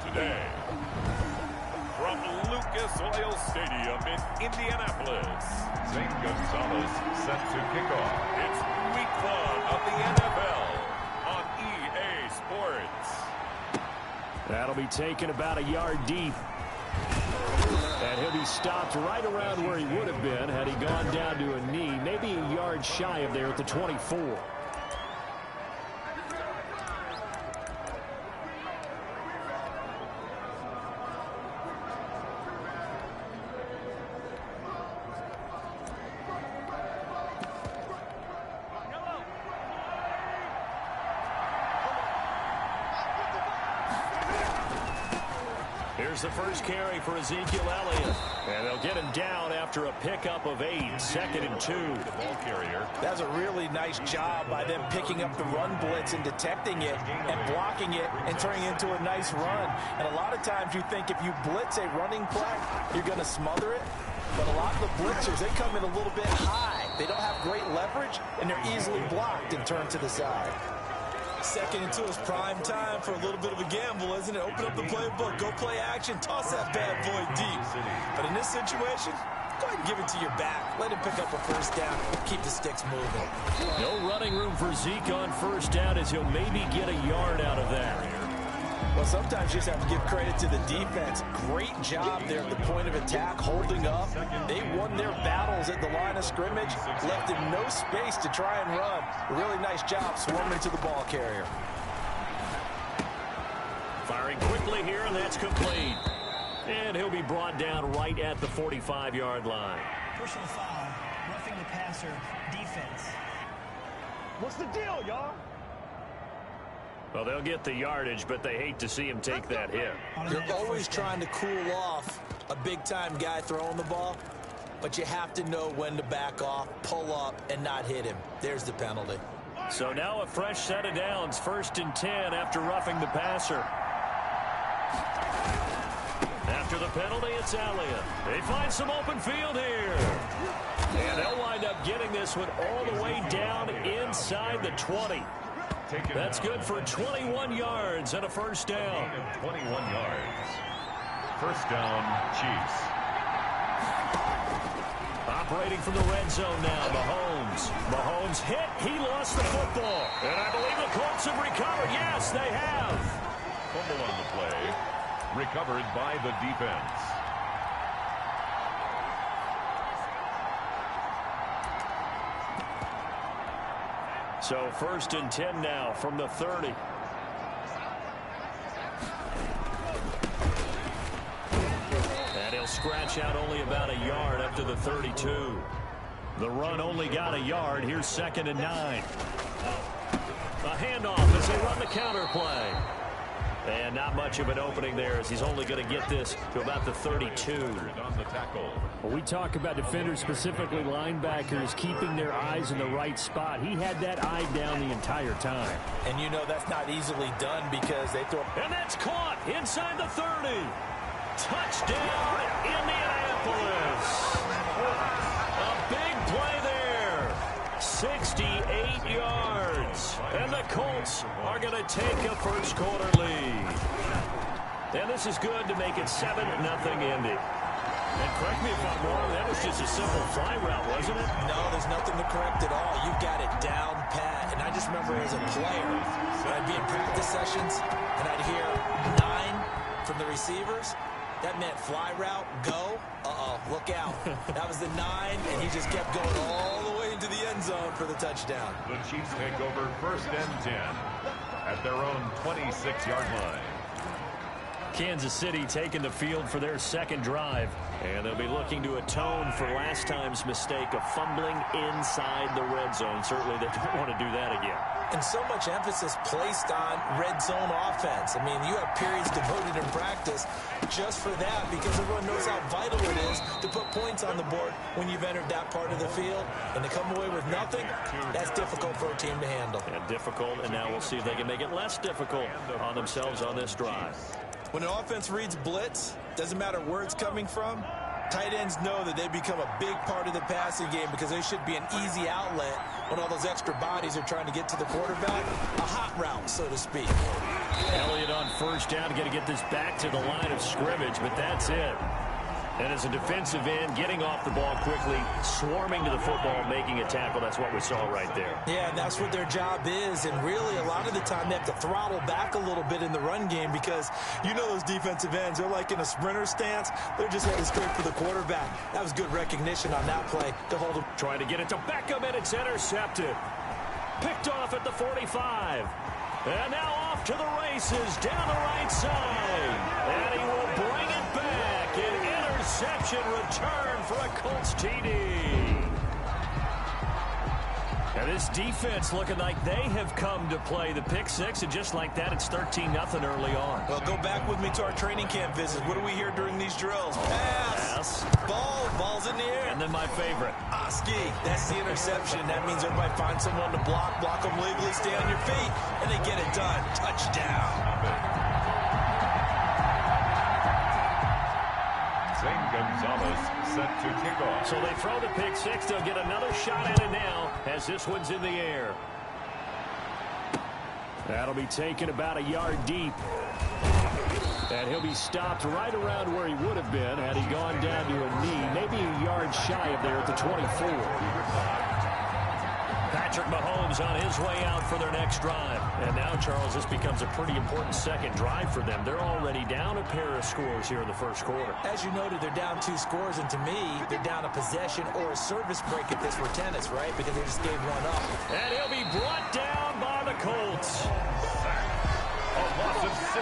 Today, from Lucas Oil Stadium in Indianapolis, St. Gonzalez set to kick off. It's week 1 of the NFL on EA Sports. That'll be taken about a yard deep. And he'll be stopped right around where he would have been had he gone down to a knee, maybe a yard shy of there at the 24. Here's the first carry for Ezekiel Elliott. And they'll get him down after a pickup of 8, 2nd and 2. The ball carrier. That's a really nice job by them picking up the run blitz and detecting it and blocking it and turning it into a nice run. And a lot of times you think if you blitz a running play, you're going to smother it. But a lot of the blitzers, they come in a little bit high. They don't have great leverage, and they're easily blocked and turned to the side. 2nd and 2 is prime time for a little bit of a gamble, isn't it? Open up the playbook, go play action, toss that bad boy deep. But in this situation, go ahead and give it to your back. Let him pick up a first down, keep the sticks moving. No running room for Zeke on first down as he'll maybe get a yard out of that. Well, sometimes you just have to give credit to the defense. Great job there at the point of attack, holding up. They won their battles at the line of scrimmage, left him no space to try and run. A really nice job swarming to the ball carrier. Firing quickly here, and that's complete. And he'll be brought down right at the 45-yard line. Personal foul, roughing the passer, defense. What's the deal, y'all? Well, they'll get the yardage, but they hate to see him take that hit. You're always trying to cool off a big-time guy throwing the ball, but you have to know when to back off, pull up, and not hit him. There's the penalty. So now a fresh set of downs, 1st and 10 after roughing the passer. After the penalty, it's Elliott. They find some open field here. And they'll wind up getting this one all the way down inside the 20. That's good for 21 yards and a first down. 21 yards. First down, Chiefs. Operating from the red zone now, Mahomes. Mahomes hit. He lost the football. And I believe the Colts have recovered. Yes, they have. Fumble on the play. Recovered by the defense. So 1st and 10 now from the 30. And he'll scratch out only about a yard up to the 32. The run only got a yard. Here's 2nd and 9. A handoff as they run the counter play. And not much of an opening there as he's only going to get this to about the 32. On the tackle. Well, we talk about defenders, specifically linebackers, keeping their eyes in the right spot. He had that eye down the entire time. And you know that's not easily done because they throw. And that's caught inside the 30. Touchdown, Indianapolis. A big play there. 68 yards. And the Colts are going to take a first quarter lead. And this is good to make it 7-0 Indy. And correct me if I'm wrong, that was just a simple fly route, wasn't it? No, there's nothing to correct at all. You've got it down pat. And I just remember as a player, I'd be in practice sessions, and I'd hear 9 from the receivers. That meant fly route, go. Uh-oh, look out. That was the 9, and he just kept going all the way into the end zone for the touchdown. The Chiefs take over 1st and 10 at their own 26-yard line. Kansas City taking the field for their 2nd drive. And they'll be looking to atone for last time's mistake of fumbling inside the red zone. Certainly they don't want to do that again. And so much emphasis placed on red zone offense. I mean, you have periods devoted in practice just for that because everyone knows how vital it is to put points on the board when you've entered that part of the field. And to come away with nothing, that's difficult for a team to handle. And difficult, and now we'll see if they can make it less difficult on themselves on this drive. When an offense reads blitz, doesn't matter where it's coming from, tight ends know that they become a big part of the passing game because they should be an easy outlet when all those extra bodies are trying to get to the quarterback. A hot route, so to speak. Elliott on first down, going to get this back to the line of scrimmage, but that's it. And as a defensive end, getting off the ball quickly, swarming to the football, making a tackle, that's what we saw right there. Yeah, and that's what their job is. And really, a lot of the time, they have to throttle back a little bit in the run game because you know those defensive ends, they're like in a sprinter stance. They're just headed straight for the quarterback. That was good recognition on that play to hold him. Trying to get it to Beckham, and it's intercepted. Picked off at the 45. And now off to the races down the right side. And he will bring it back. An interception return for a Colts TD. And this defense looking like they have come to play the pick six, and just like that, it's 13-0 early on. Well, go back with me to our training camp visit. What do we hear during these drills? Pass. Ball's in the air. And then my favorite. Oski, that's the interception. That means everybody finds someone to block them legally, stay on your feet, and they get it done. Touchdown. Gonzalez set to kickoff. So they throw the pick six. They'll get another shot at it now as this one's in the air. That'll be taken about a yard deep. And he'll be stopped right around where he would have been had he gone down to a knee, maybe a yard shy of there at the 24. Patrick Mahomes on his way out for their next drive. And now, Charles, this becomes a pretty important second drive for them. They're already down a pair of scores here in the first quarter. As you noted, they're down 2 scores, and to me, they're down a possession or a service break if this were tennis, right? Because they just gave one up. And he'll be brought down by the Colts.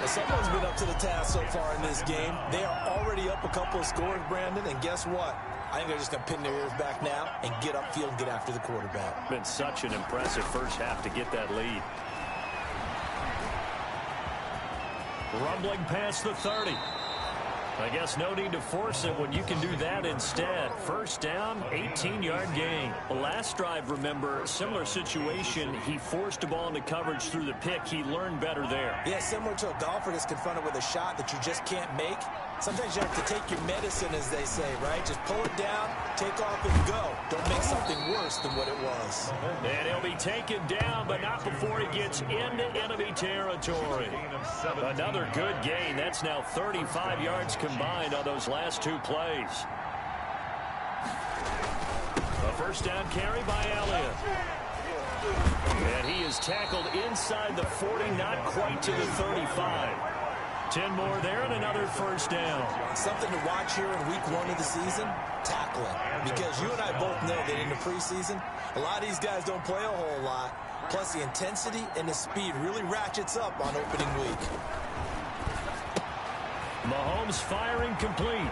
Someone's been up to the task so far in this game. They are already up a couple of scores, Brandon, and guess what? I think they're just going to pin their ears back now and get upfield and get after the quarterback. Been such an impressive first half to get that lead. Rumbling past the 30. I guess no need to force it when you can do that instead. First down, 18-yard gain. The last drive, remember, similar situation. He forced the ball into coverage through the pick. He learned better there. Yeah, similar to a golfer that's confronted with a shot that you just can't make. Sometimes you have to take your medicine, as they say, right? Just pull it down, take off, and go. Don't make something worse than what it was. And he'll be taken down, but not before he gets into enemy territory. Another good gain. That's now 35 yards combined on those last 2 plays. A first down carry by Elliott. And he is tackled inside the 40, not quite to the 35. 10 more there and another first down. Something to watch here in week 1 of the season, tackling. Because you and I both know that in the preseason, a lot of these guys don't play a whole lot. Plus the intensity and the speed really ratchets up on opening week. Mahomes firing complete.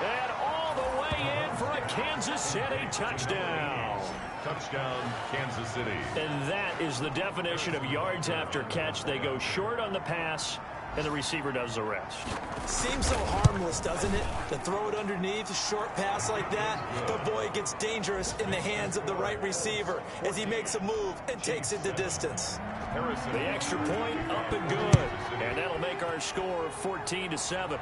And all the way in for a Kansas City touchdown. Touchdown, Kansas City. And that is the definition of yards after catch. They go short on the pass, and the receiver does the rest. Seems so harmless, doesn't it? To throw it underneath, a short pass like that. But boy, it gets dangerous in the hands of the right receiver as he makes a move and takes it the distance. The extra point up and good. And that'll make our score 14-7.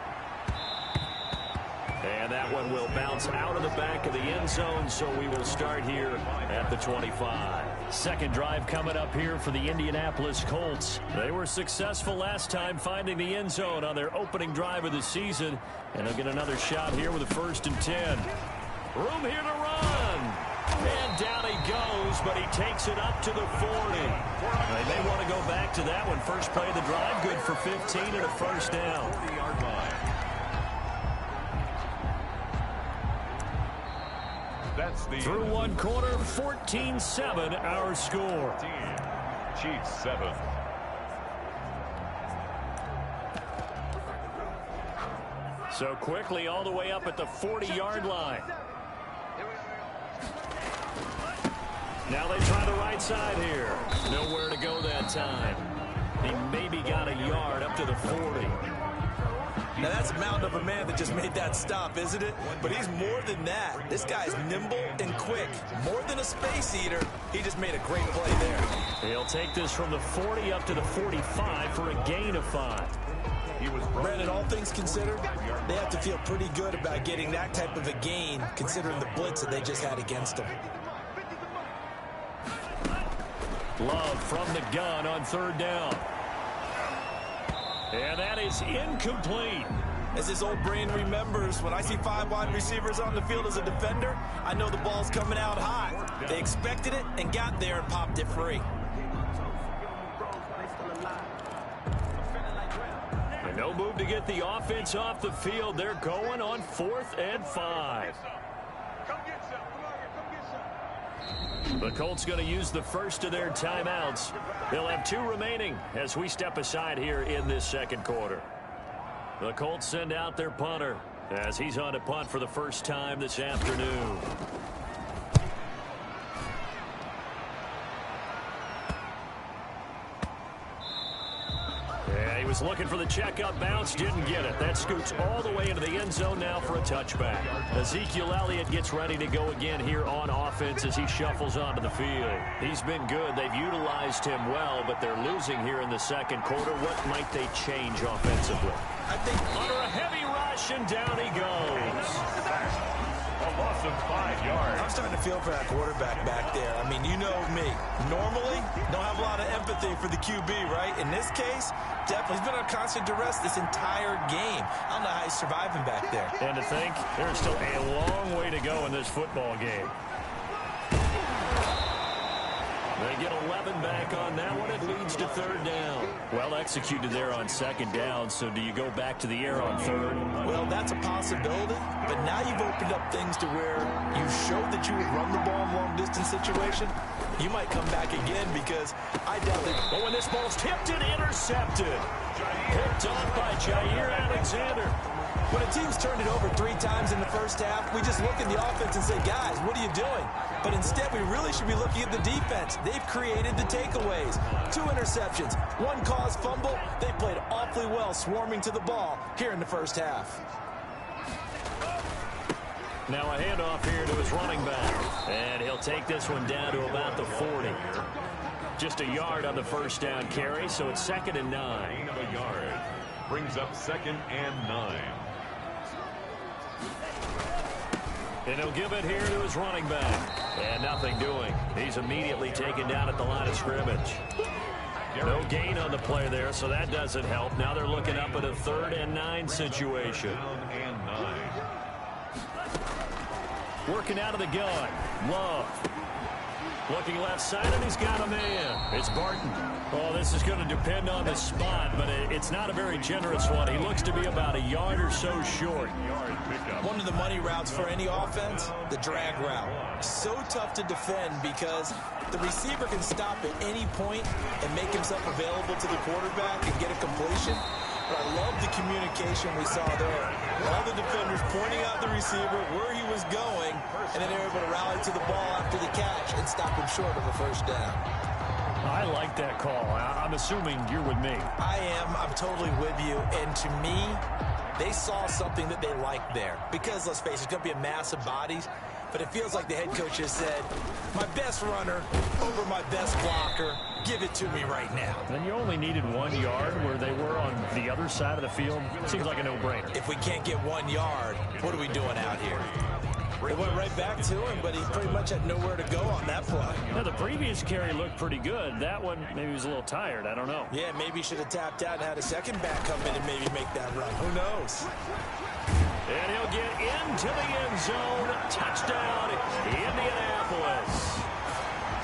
And that one will bounce out of the back of the end zone, so we will start here at the 25. Second drive coming up here for the Indianapolis Colts. They were successful last time finding the end zone on their opening drive of the season, and they'll get another shot here with a 1st and 10. Room here to run. And down he goes, but he takes it up to the 40. They may want to go back to that one. First play of the drive, good for 15 and a first down. 40-yard line. Through 1 quarter, 14-7 our score. Chiefs 7. So quickly all the way up at the 40-yard line. Now they try the right side here. Nowhere to go that time. He maybe got a yard up to the 40. Now that's a mountain of a man that just made that stop, isn't it? But he's more than that. This guy's nimble and quick. More than a space eater. He just made a great play there. He'll take this from the 40 up to the 45 for a gain of 5. Brandon, all things considered, they have to feel pretty good about getting that type of a gain, considering the blitz that they just had against them. Love from the gun on third down. And that is incomplete. As his old brain remembers, when I see 5 wide receivers on the field as a defender, I know the ball's coming out hot. They expected it and got there and popped it free. And no move to get the offense off the field. They're going on 4th and 5. The Colts going to use the first of their timeouts. They'll have 2 remaining as we step aside here in this second quarter. The Colts send out their punter as he's on to punt for the first time this afternoon. Yeah, he was looking for the checkup bounce, didn't get it. That scoots all the way into the end zone now for a touchback. Ezekiel Elliott gets ready to go again here on offense as he shuffles onto the field. He's been good. They've utilized him well, but they're losing here in the second quarter. What might they change offensively? I think under a heavy rush, and down he goes. A loss of 5 yards. I'm starting to feel for that quarterback back there. I mean, you know me. Normally, don't have a lot of empathy for the QB, right? In this case, definitely he's been under constant duress this entire game. I don't know how he's surviving back there. And to think, there's still a long way to go in this football game. They get 11 back on that one. It leads to third down. Well executed there on second down. So do you go back to the air on third? Well, that's a possibility. But now you've opened up things to where you showed that you would run the ball in long-distance situation. You might come back again because I doubt that. But when this ball's tipped and intercepted. Picked off by Jair Alexander. When a team's turned it over 3 times in the first half, we just look at the offense and say, guys, what are you doing? But instead, we really should be looking at the defense. They've created the takeaways. 2 interceptions, 1 caused fumble. They played awfully well swarming to the ball here in the first half. Now a handoff here to his running back. And he'll take this one down to about the 40. Just a yard on the first down carry, so it's 2nd and 9. Gain of a yard. Brings up 2nd and 9. And he'll give it here to his running back. And nothing doing. He's immediately taken down at the line of scrimmage. No gain on the play there, so that doesn't help. Now they're looking up at a 3rd and 9 situation. Down and 9. Working out of the gun. Love. Looking left side, and he's got a man. It's Barton. Oh, this is going to depend on the spot, but it's not a very generous one. He looks to be about a yard or so short. One of the money routes for any offense, the drag route. So tough to defend because the receiver can stop at any point and make himself available to the quarterback and get a completion. But I love the communication we saw there. All the defenders pointing out the receiver, where he was going, and then they were able to rally to the ball after the catch and stop him short of a first down. I like that call. I'm assuming you're with me. I am. I'm totally with you. And to me, they saw something that they liked there. Because, let's face it, it's going to be a mass of bodies. But it feels like the head coach has said, my best runner over my best blocker, give it to me right now. And you only needed 1 yard where they were on the other side of the field. Seems like a no-brainer. If we can't get 1 yard, what are we doing out here? It went right back to him, but he pretty much had nowhere to go on that play. Now, the previous carry looked pretty good. That one, maybe he was a little tired. I don't know. Yeah, maybe he should have tapped out and had a second back come in and maybe make that run. Who knows? And he'll get into the end zone. Touchdown, Indianapolis.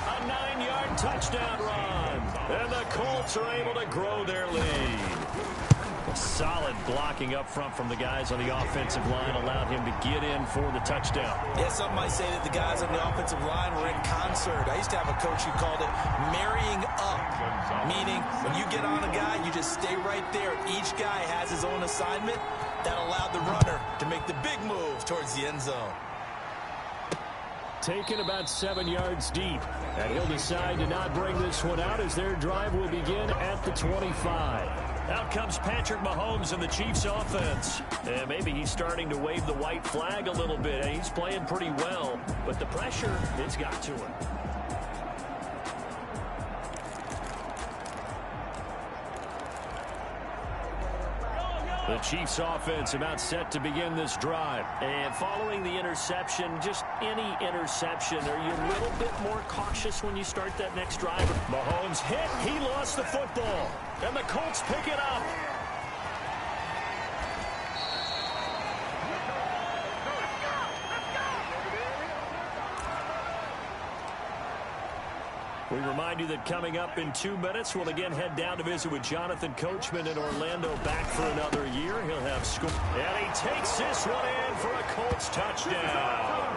A 9-yard touchdown run. And the Colts are able to grow their lead. Solid blocking up front from the guys on the offensive line allowed him to get in for the touchdown. Yeah, some might say that the guys on the offensive line were in concert. I used to have a coach who called it marrying up, meaning when you get on a guy, you just stay right there. Each guy has his own assignment. That allowed the runner to make the big move towards the end zone. Taken about 7 yards deep. And he'll decide to not bring this one out as their drive will begin at the 25. Out comes Patrick Mahomes and the Chiefs offense. And maybe he's starting to wave the white flag a little bit. He's playing pretty well, but the pressure, it's got to him. The Chiefs offense about set to begin this drive. And following the interception, just any interception, are you a little bit more cautious when you start that next drive? Mahomes hit. He lost the football. And the Colts pick it up. We remind you that coming up in 2 minutes, we'll again head down to visit with Jonathan Coachman in Orlando, back for another year. He'll have score. And he takes this one in for a Colts touchdown.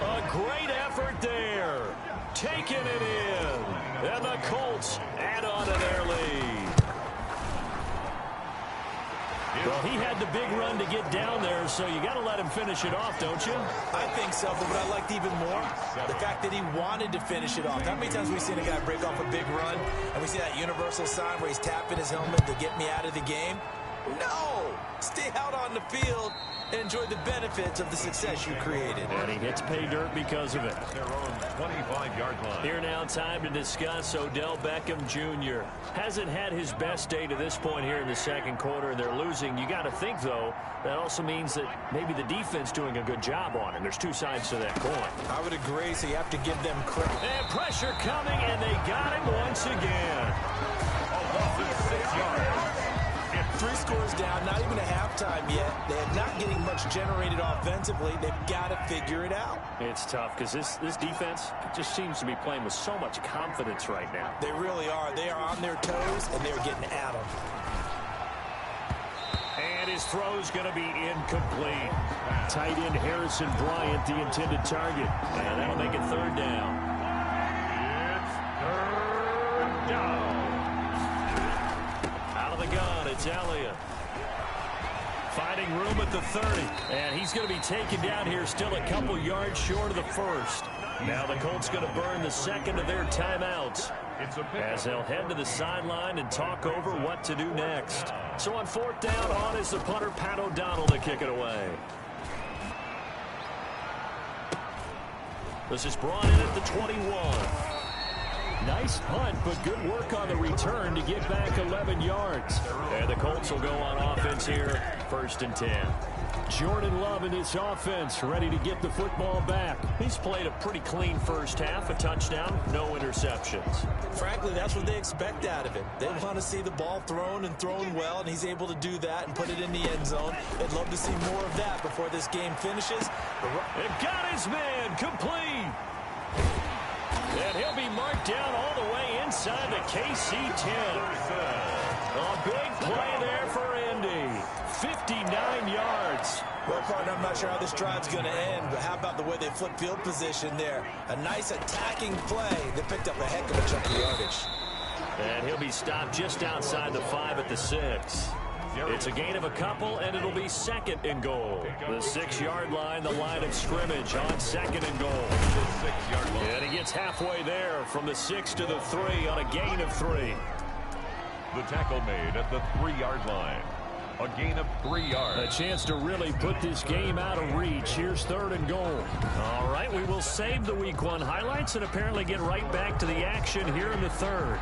A great effort there. Taking it in. And the Colts add on to their lead. Well, he had the big run to get down there, so you got to let him finish it off, don't you? I think so, but what I liked even more, the fact that he wanted to finish it off. How many times have we seen a guy break off a big run, and we see that universal sign where he's tapping his helmet to get me out of the game? No! Stay out on the field and enjoy the benefits of the success you created. And he hits pay dirt because of it. Their own 25-yard line. Here now, time to discuss Odell Beckham Jr. Hasn't had his best day to this point here in the second quarter, and they're losing. You got to think, though, that also means that maybe the defense doing a good job on him. There's two sides to that coin. I would agree, so you have to give them credit. And pressure coming, and they got him once again. A loss of 6 yards. 3 scores down, not even a halftime yet. They're not getting much generated offensively. They've got to figure it out. It's tough because this defense just seems to be playing with so much confidence right now. They really are. They are on their toes, and they're getting at them. And his throw's going to be incomplete. Tight end Harrison Bryant, the intended target. And that'll make it third down. It's third down. Out of the gun, it's Elliott. Finding room at the 30. And he's going to be taken down here still a couple yards short of the first. Now the Colts going to burn the second of their timeouts as they'll head to the sideline and talk over what to do next. So on fourth down, on is the punter, Pat O'Donnell, to kick it away. This is brought in at the 21. Nice punt, but good work on the return to get back 11 yards. And the Colts will go on offense here, 1st and 10. Jordan Love in this offense, ready to get the football back. He's played a pretty clean first half, a touchdown, no interceptions. Frankly, that's what they expect out of him. They want to see the ball thrown and thrown well, and he's able to do that and put it in the end zone. They'd love to see more of that before this game finishes. And got his man, complete. And he'll be marked down all the way inside the KC-10. A big play there for Indy. 59 yards. Well, partner, I'm not sure how this drive's going to end, but how about the way they flip field position there? A nice attacking play. They picked up a heck of a chunk of yardage. And he'll be stopped just outside the 5 at the 6. It's a gain of a couple, and it'll be 2nd and goal. The 6-yard line, the line of scrimmage on 2nd and goal. The 6-yard line. And he gets halfway there from the 6 to the 3 on a gain of 3. The tackle made at the 3-yard line. A gain of 3 yards. A chance to really put this game out of reach. Here's 3rd and goal. All right, we will save the Week 1 highlights and apparently get right back to the action here in the 3rd.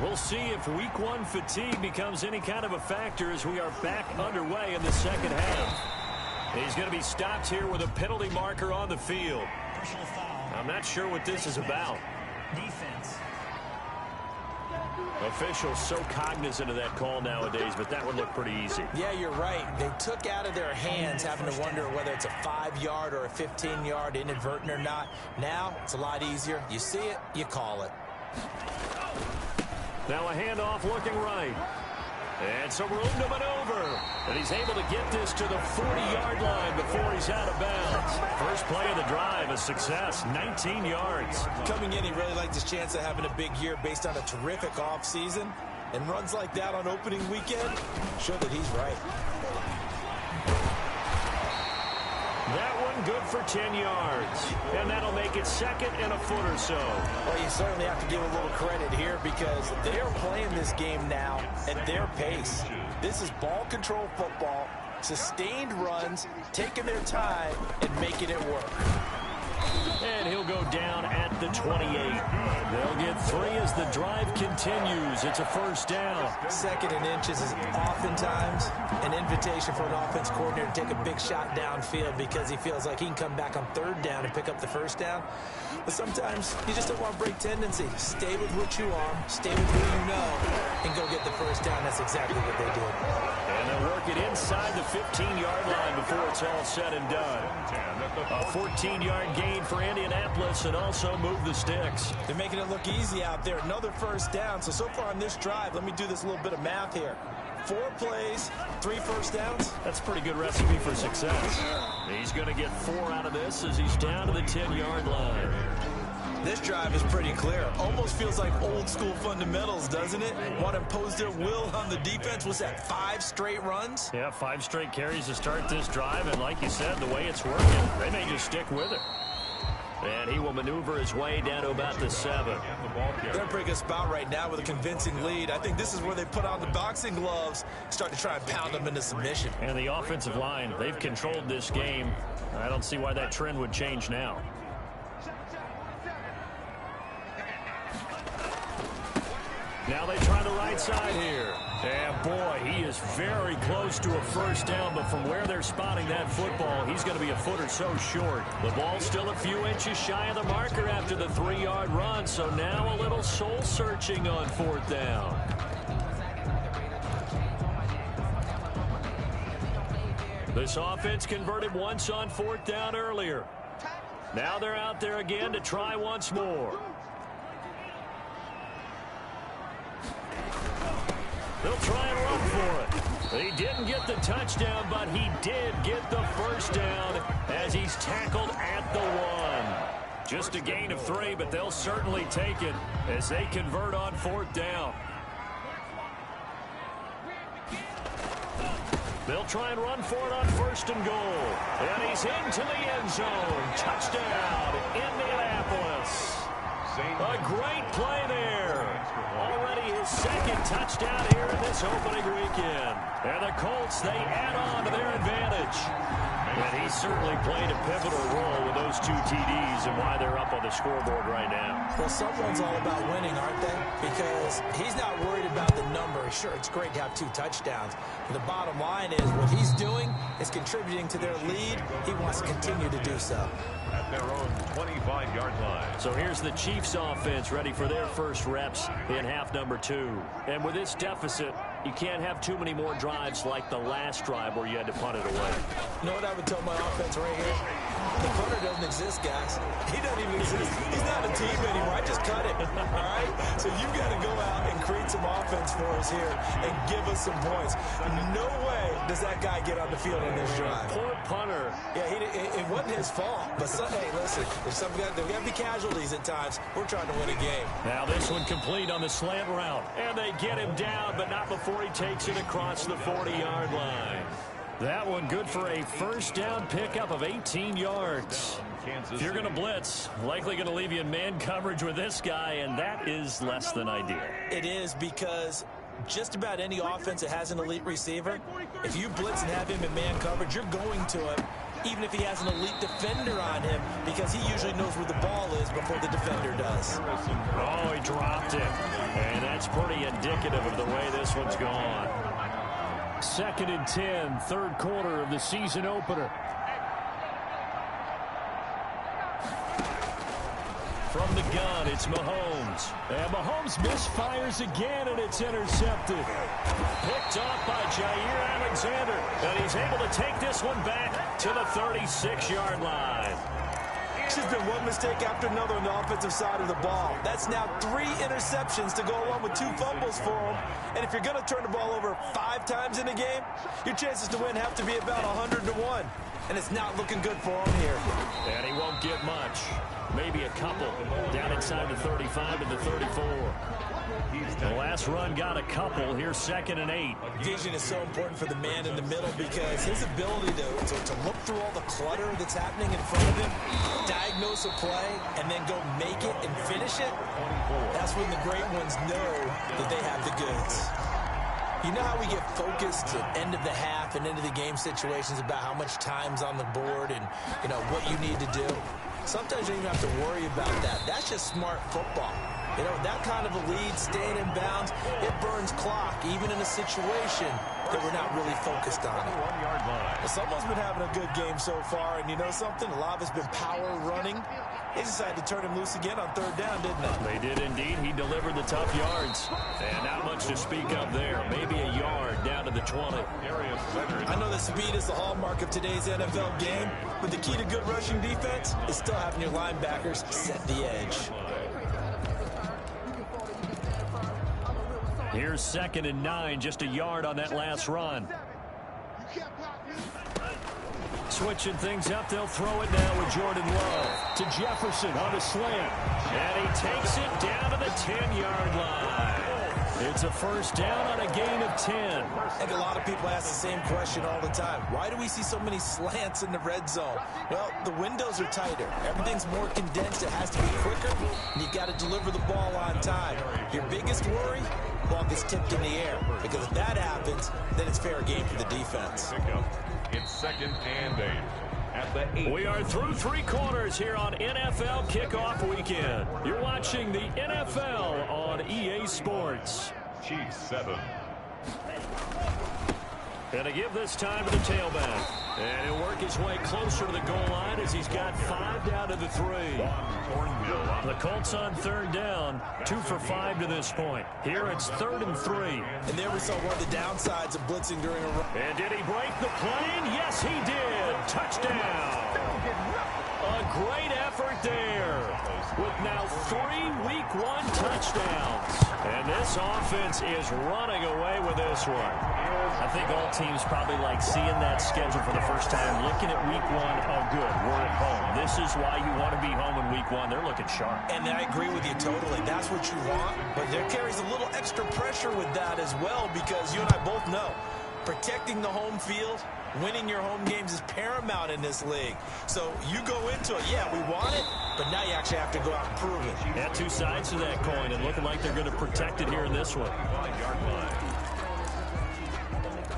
We'll see if Week 1 fatigue becomes any kind of a factor as we are back underway in the second half. He's going to be stopped here with a penalty marker on the field. Personal foul. I'm not sure what this is about. Defense. Officials so cognizant of that call nowadays, but that would look pretty easy. Yeah, you're right. They took out of their hands having to wonder whether it's a 5-yard or a 15-yard, inadvertent or not. Now, it's a lot easier. You see it, you call it. Now a handoff looking right. And some room to maneuver. And he's able to get this to the 40-yard line before he's out of bounds. First play of the drive, a success, 19 yards. Coming in, he really liked his chance of having a big year based on a terrific offseason. And runs like that on opening weekend show that he's right. That one good for 10 yards. And that'll make it 2nd and a foot or so. Well, you certainly have to give a little credit here because they are playing this game now at their pace. This is ball control football, sustained runs, taking their time, and making it work. And he'll go down at the 28. They'll get 3 as the drive continues. It's a first down. 2nd and inches is oftentimes an invitation for an offense coordinator to take a big shot downfield because he feels like he can come back on 3rd down and pick up the first down. But sometimes you just don't want to break tendency. Stay with what you are, stay with who you know, and go get the first down. That's exactly what they did. And they'll work it inside the 15-yard line before it's all said and done. A 14-yard gain for Indianapolis and also move the sticks. They're making it look easy out there. Another first down. So far on this drive, let me do this little bit of math here. 4 plays, 3 first downs. That's a pretty good recipe for success. He's going to get 4 out of this as he's down to the 10-yard line. This drive is pretty clear. Almost feels like old school fundamentals, doesn't it? Want to impose their will on the defense. What's that, 5 straight runs? Yeah, 5 straight carries to start this drive. And like you said, the way it's working, they may just stick with it. And he will maneuver his way down to about the 7. They're in a pretty good spot right now with a convincing lead. I think this is where they put on the boxing gloves, start to try and pound them into submission. And the offensive line, they've controlled this game. I don't see why that trend would change now. Now they try the right side here. And boy, he is very close to a first down, but from where they're spotting that football, he's going to be a foot or so short. The ball's still a few inches shy of the marker after the 3-yard run, so now a little soul-searching on 4th down. This offense converted once on 4th down earlier. Now they're out there again to try once more. They'll try and run for it. He didn't get the touchdown, but he did get the first down as he's tackled at the 1. Just a gain of 3, but they'll certainly take it as they convert on 4th down. They'll try and run for it on 1st and goal. And he's into the end zone. Touchdown, Indianapolis. A great play there. Already his 2nd touchdown here in this opening weekend. And the Colts, they add on to their advantage. And he certainly played a pivotal role with those 2 TDs and why they're up on the scoreboard right now. Well, someone's all about winning, aren't they? Because he's not worried about the number. Sure, it's great to have 2 touchdowns. But the bottom line is what he's doing is contributing to their lead. He wants to continue to do so. At their own 25-yard line. So here's the Chiefs offense ready for their first reps in half number 2. And with this deficit, you can't have too many more drives like the last drive where you had to punt it away. You know what I would tell my offense right here? The punter doesn't exist, guys. He doesn't even exist. He's not a team anymore. I just cut it, all right? So you've got to go out and create some offense for us here and give us some points. No way does that guy get on the field on this drive. Poor punter. Yeah, it wasn't his fault. But, hey, listen, there's got to be casualties at times. We're trying to win a game. Now this one complete on the slant route. And they get him down, but not before he takes it across the 40-yard line. That one good for a first down pickup of 18 yards. If you're going to blitz, likely going to leave you in man coverage with this guy, and that is less than ideal. It is because just about any offense that has an elite receiver, if you blitz and have him in man coverage, you're going to him, even if he has an elite defender on him, because he usually knows where the ball is before the defender does. Oh, he dropped it. And that's pretty indicative of the way this one's gone. 2nd and 10, 3rd quarter of the season opener. From the gun, it's Mahomes. And Mahomes misfires again, and it's intercepted. Picked off by Jair Alexander. And he's able to take this one back to the 36-yard line. It's just been one mistake after another on the offensive side of the ball. That's now 3 interceptions to go along with 2 fumbles for him. And if you're going to turn the ball over 5 times in a game, your chances to win have to be about 100 to 1. And it's not looking good for him here. And he won't get much. Maybe a couple down inside the 35 and the 34. The last run got a couple. Here's 2nd and 8. Vision is so important for the man in the middle because his ability to look through all the clutter that's happening in front of him, diagnose a play, and then go make it and finish it, that's when the great ones know that they have the goods. You know how we get focused at end of the half and into the game situations about how much time's on the board and, you know, what you need to do? Sometimes you don't even have to worry about that. That's just smart football. You know, that kind of a lead, staying in bounds, it burns clock, even in a situation that we're not really focused on it. Well, someone's been having a good game so far, and you know something? A lot of it's been power running. They decided to turn him loose again on third down, didn't they? They did indeed. He delivered the tough yards. And not much to speak of there. Maybe a yard down to the 20. I know that speed is the hallmark of today's NFL game, but the key to good rushing defense is still having your linebackers set the edge. Here's 2nd and 9, just a yard on that last run. Switching things up, they'll throw it now with Jordan Love to Jefferson on the slant. And he takes it down to the 10-yard line. It's a first down on a gain of 10. I think a lot of people ask the same question all the time. Why do we see so many slants in the red zone? Well, the windows are tighter. Everything's more condensed. It has to be quicker, and you've got to deliver the ball on time. Your biggest worry? Ball gets tipped in the air, because if that happens, then it's fair game for the defense. It's 2nd and 8 at the 8. We are through 3 quarters here on NFL Kickoff Weekend. You're watching the NFL on EA Sports. Chiefs 7. And to give this time to the tailback. And he'll work his way closer to the goal line as he's got 5 down to the 3. The Colts on third down, 2 for 5 to this point. Here it's 3rd and 3. And there we saw one of the downsides of blitzing during a run. And did he break the plane? Yes, he did. Touchdown. A great effort there with now 3 Week 1 touchdowns. And this offense is running away with this one. I think all teams probably like seeing that schedule for the first time, looking at Week 1, oh good, we're at home. This is why you want to be home in Week 1. They're looking sharp. And I agree with you totally. That's what you want. But there carries a little extra pressure with that as well, because you and I both know protecting the home field, winning your home games is paramount in this league. So you go into it, yeah, we want it, but now you actually have to go out and prove it. Yeah, 2 sides to that coin, and looking like they're going to protect it here in this one.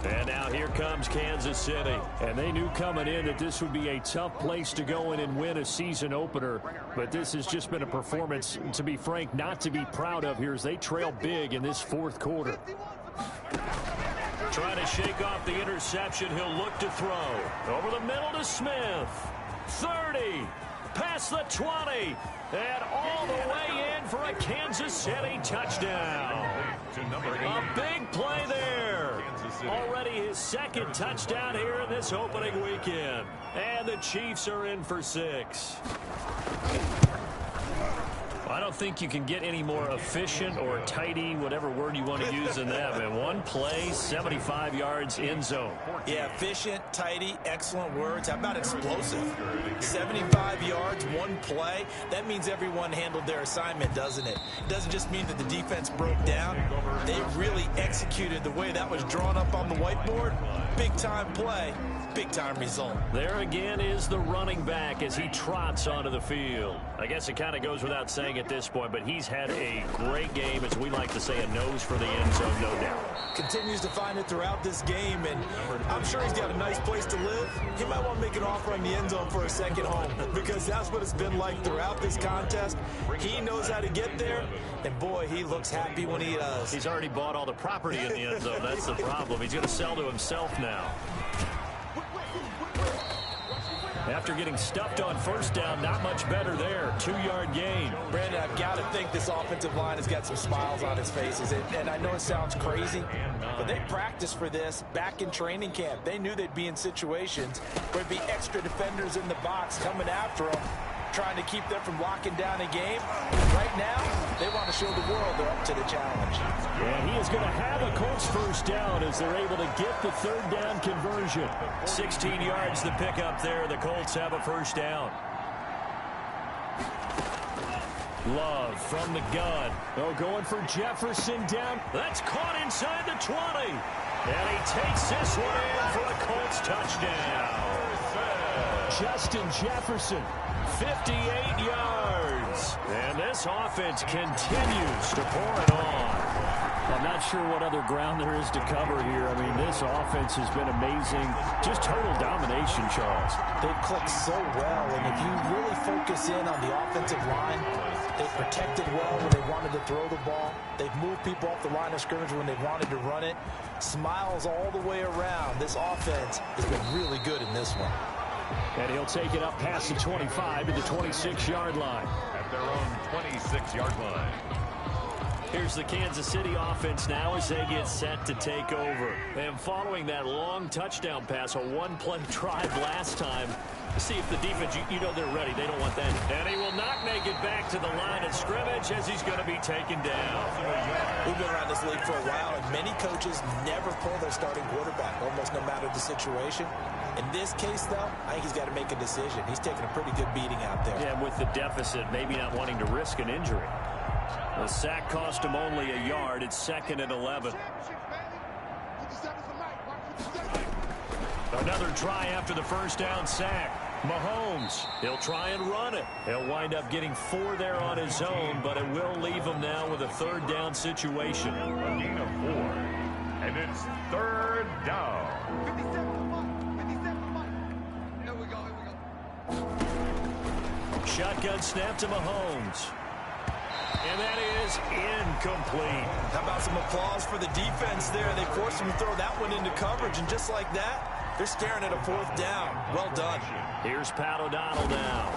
And now here comes Kansas City. And they knew coming in that this would be a tough place to go in and win a season opener. But this has just been a performance, to be frank, not to be proud of here as they trail big in this 4th quarter. Trying to shake off the interception. He'll look to throw. Over the middle to Smith. 30. Past the 20. And all the way in for a Kansas City touchdown. A big play there. Already his 2nd touchdown here in this opening weekend. And the Chiefs are in for 6. I don't think you can get any more efficient or tidy, whatever word you want to use in that. And 1 play, 75 yards in zone. Yeah, efficient, tidy, excellent words. How about explosive? 75 yards, 1 play. That means everyone handled their assignment, doesn't it? It doesn't just mean that the defense broke down. They really executed the way that was drawn up on the whiteboard. Big-time play, big-time result. There again is the running back as he trots onto the field. I guess it kind of goes without saying at this point, but he's had a great game, as we like to say, a nose for the end zone, no doubt. Continues to find it throughout this game, and I'm sure he's got a nice place to live. He might want to make an offer on the end zone for a second home, because that's what it's been like throughout this contest. He knows how to get there, and boy, he looks happy when he does. He's already bought all the property in the end zone. That's the problem. He's going to sell to himself now. After getting stuffed on first down, not much better there. 2-yard gain. Brandon, I've got to think this offensive line has got some smiles on its faces. And I know it sounds crazy, but they practiced for this back in training camp. They knew they'd be in situations where there'd be extra defenders in the box coming after them, trying to keep them from locking down a game. Right now, they want to show the world they're up to the challenge. And he is going to have a Colts first down as they're able to get the 3rd down conversion. 16 yards the pickup there. The Colts have a first down. Love from the gun. Oh, going for Jefferson down. That's caught inside the 20. And he takes this one in for a Colts touchdown. Justin Jefferson, 58 yards. And this offense continues to pour it on. I'm not sure what other ground there is to cover here. I mean, this offense has been amazing. Just total domination, Charles. They've clicked so well, and if you really focus in on the offensive line, They protected well when they wanted to throw the ball. They've moved people off the line of scrimmage when they wanted to run it. Smiles all the way around. This offense has been really good in this one. And he'll take it up past the 25 to the 26-yard line. At their own 26-yard line. Here's the Kansas City offense now as they get set to take over. And following that long touchdown pass, a one-play drive last time, see if the defense, you know they're ready. They don't want that. And he will not make it back to the line of scrimmage as he's going to be taken down. We've been around this league for a while, and many coaches never pull their starting quarterback, almost no matter the situation. In this case, though, I think he's got to make a decision. He's taking a pretty good beating out there. Yeah, with the deficit, maybe not wanting to risk an injury. The sack cost him only a yard. It's 2nd and 11. Another try after the first down sack. Mahomes, he'll try and run it. He'll wind up getting 4 there on his own, but it will leave him now with a 3rd down situation. A gain of 4. And it's 3rd down. Shotgun snap to Mahomes. And that is incomplete. How about some applause for the defense there? They forced him to throw that one into coverage, and just like that, they're staring at a 4th down. Well done. Here's Pat O'Donnell now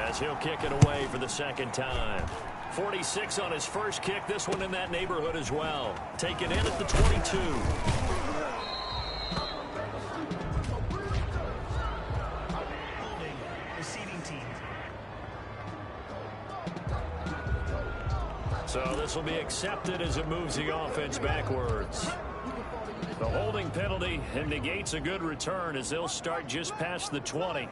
as he'll kick it away for the 2nd time. 46 on his first kick. This one in that neighborhood as well. Taken in at the 22. Receiving team. So this will be accepted as it moves the offense backwards. The holding penalty negates a good return as they'll start just past the 20.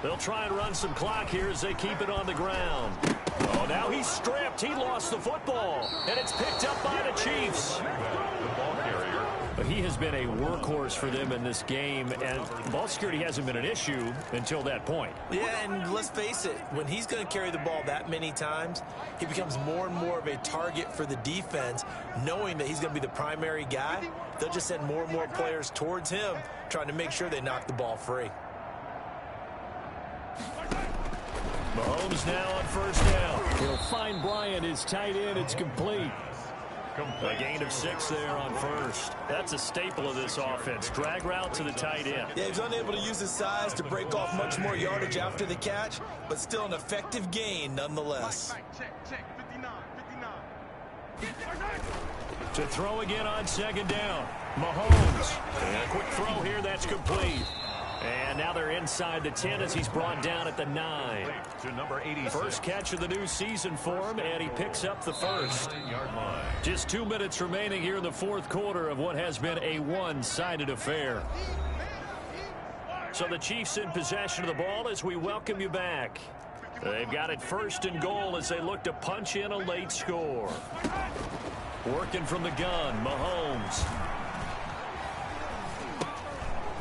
They'll try and run some clock here as they keep it on the ground. Oh, now he's stripped. He lost the football. And it's picked up by the Chiefs. The ball carrier. But he has been a workhorse for them in this game, and ball security hasn't been an issue until that point. Yeah, and let's face it, when he's going to carry the ball that many times, he becomes more and more of a target for the defense, knowing that he's going to be the primary guy. They'll just send more and more players towards him, trying to make sure they knock the ball free. Mahomes now on 1st down. He'll find Bryant, his tight end. It's complete. A gain of 6 there on 1st. That's a staple of this offense. Drag route to the tight end. Yeah, he's unable to use his size to break off much more yardage after the catch, but still an effective gain nonetheless. To throw again on 2nd down. Mahomes. And a quick throw here. That's complete. And now they're inside the 10 as he's brought down at the 9. To number 86. First catch of the new season for him, and he picks up the 1st. Yard line. Just 2 minutes remaining here in the 4th quarter of what has been a one-sided affair. So the Chiefs in possession of the ball as we welcome you back. They've got it 1st and goal as they look to punch in a late score. Working from the gun, Mahomes.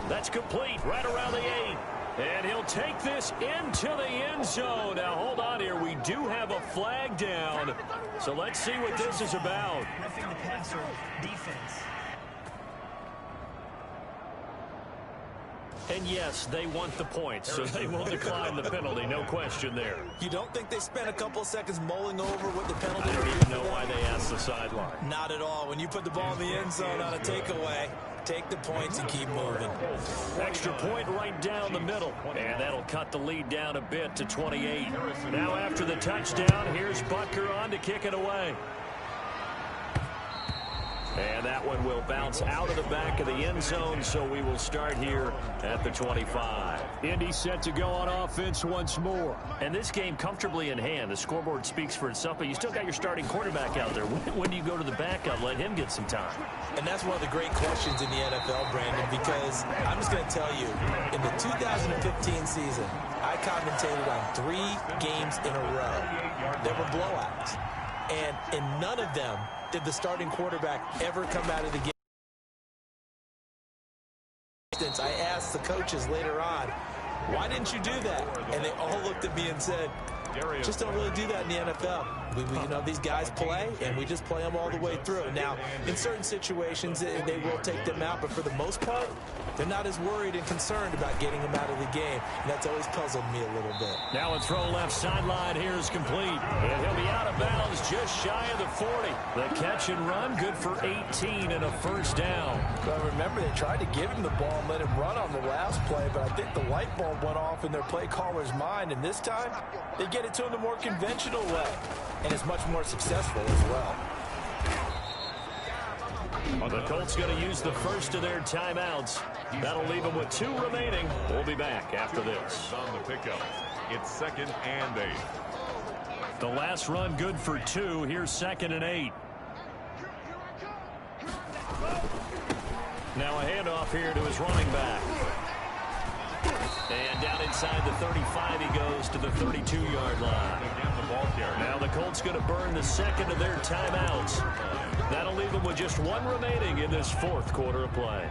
That's complete right around the 8. And he'll take this into the end zone. Now, hold on here. We do have a flag down. So let's see what this is about. Roughing the passer, defense. And yes, they want the points, so they will decline the penalty. No question there. You don't think they spent a couple seconds mulling over what the penalty I don't even know why they asked the sideline. Not at all. When you put the ball in the end zone on a takeaway, take the points and keep moving. Extra point right down the middle. And that'll cut the lead down a bit to 28. Now after the touchdown, here's Butker on to kick it away. And that one will bounce out of the back of the end zone, so we will start here at the 25. Indy set to go on offense once more. And this game comfortably in hand. The scoreboard speaks for itself, but you still got your starting quarterback out there. When do you go to the backup, let him get some time? And that's one of the great questions in the NFL, Brandon, because I'm just going to tell you, in the 2015 season, I commentated on 3 games in a row. There were blowouts. And in none of them did the starting quarterback ever come out of the game. I asked the coaches later on, why didn't you do that? And they all looked at me and said, Just don't really do that in the NFL. You know, these guys play, and we just play them all the way through. Now, in certain situations, they will take them out, but for the most part, they're not as worried and concerned about getting them out of the game, and that's always puzzled me a little bit. Now a throw left sideline here is complete, and he'll be out of bounds just shy of the 40. The catch and run, good for 18 and a first down. But remember, they tried to give him the ball and let him run on the last play, but I think the light bulb went off in their play caller's mind, and this time, they get it to him the more conventional way, and it's much more successful as well. The Colts going to use the first of their timeouts. That'll leave them with 2 remaining. We'll be back after this. On the pickup, it's 2nd and 8. The last run good for 2. Here's 2nd and 8. Now a handoff here to his running back. And down inside the 35, he goes to the 32-yard line. Again, the ball carrier. Now the Colts going to burn the second of their timeouts. That'll leave them with just 1 remaining in this 4th quarter of play.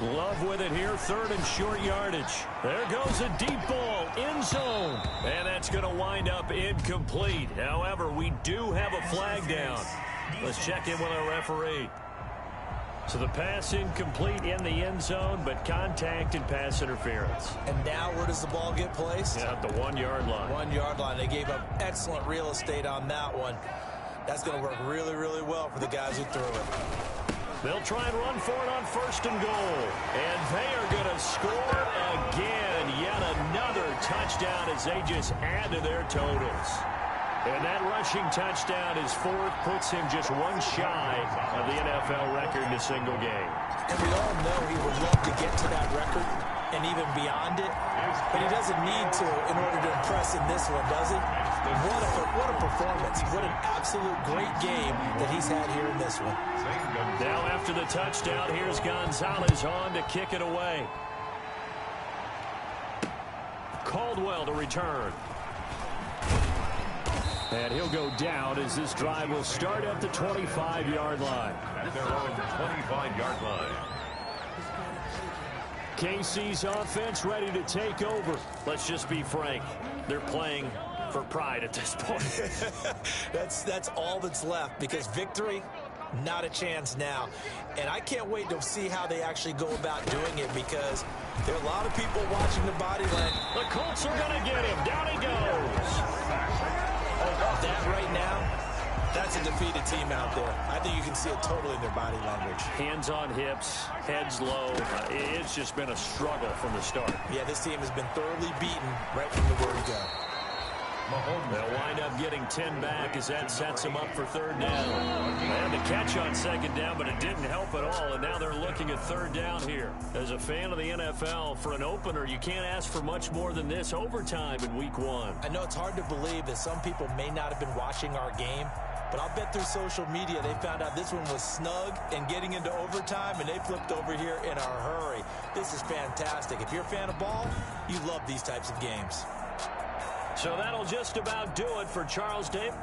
Love with it here, 3rd and short yardage. There goes a deep ball, end zone. And that's going to wind up incomplete. However, we do have a flag down. Let's check in with our referee. So the pass incomplete in the end zone, but contact and pass interference. And now where does the ball get placed? Yeah, at the 1-yard line. 1-yard line. They gave up excellent real estate on that one. That's going to work really, really well for the guys who threw it. They'll try and run for it on 1st and goal. And they are going to score again. Yet another touchdown as they just add to their totals. And that rushing touchdown is 4th, puts him just 1 shy of the NFL record in a single game. And we all know he would love to get to that record and even beyond it, but he doesn't need to in order to impress in this one, does he? What a performance. What an absolute great game that he's had here in this one. Now after the touchdown, here's Gonzalez on to kick it away. Caldwell to return. And he'll go down as this drive will start at the 25-yard line. At their own 25-yard line. KC's offense ready to take over. Let's just be frank. They're playing for pride at this point. That's all that's left, because victory, not a chance now. And I can't wait to see how they actually go about doing it, because there are a lot of people watching the body language. The Colts are going to get him. Down he goes. That right now, that's a defeated team out there. I think you can see it totally in their body language. Hands on hips, heads low. It's just been a struggle from the start. Yeah, this team has been thoroughly beaten right from the word go. They'll wind up getting 10 back as that sets them up for 3rd down. They had the catch on 2nd down, but it didn't help at all, and now they're looking at 3rd down here. As a fan of the NFL, for an opener, you can't ask for much more than this. Overtime in Week 1. I know it's hard to believe that some people may not have been watching our game, but I'll bet through social media they found out this one was snug and getting into overtime, and they flipped over here in a hurry. This is fantastic. If you're a fan of ball, you love these types of games. So that'll just about do it for Charles Davis.